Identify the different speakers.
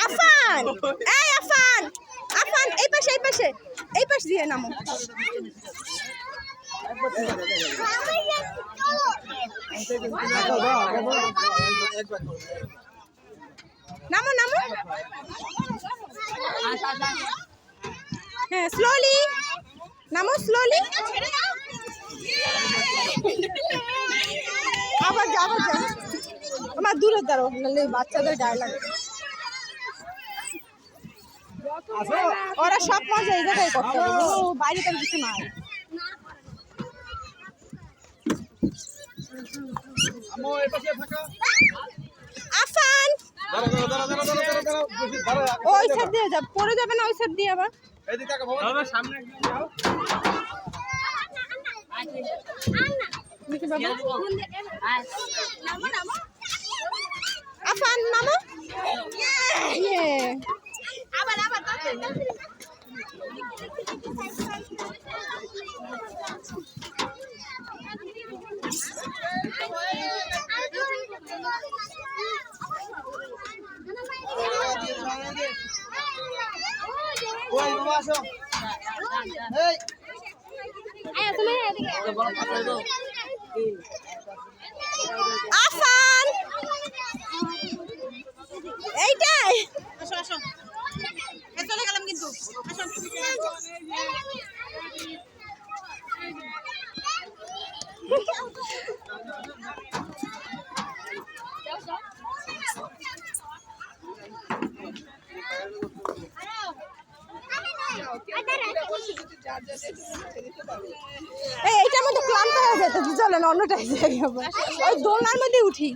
Speaker 1: আফান, এই আফান, আফান এই পাশে এই পাশ দিয়ে নামো। নামো নামো, হ্যাঁ স্লোলি নামো, স্লোলি। আবার যা আমার দূরে দাঁড়ো, নাহলে বাচ্চাদের গায়ে লাগে। ওরা সব মজা এই জায়গায় করতে হবে, বাইরে তার কিছু নাই। আফান ওই সাইড দিয়ে যা, পড়ে যাবে না ওই সাইড দিয়ে। আবার আফান নামো। আফান এইটাই চলে গেলাম কিন্তু। এইটার মধ্যে ক্লান্ত হয়ে যেত, চলেন অন্যটাই যাই। ওই দোলনার মধ্যে উঠি।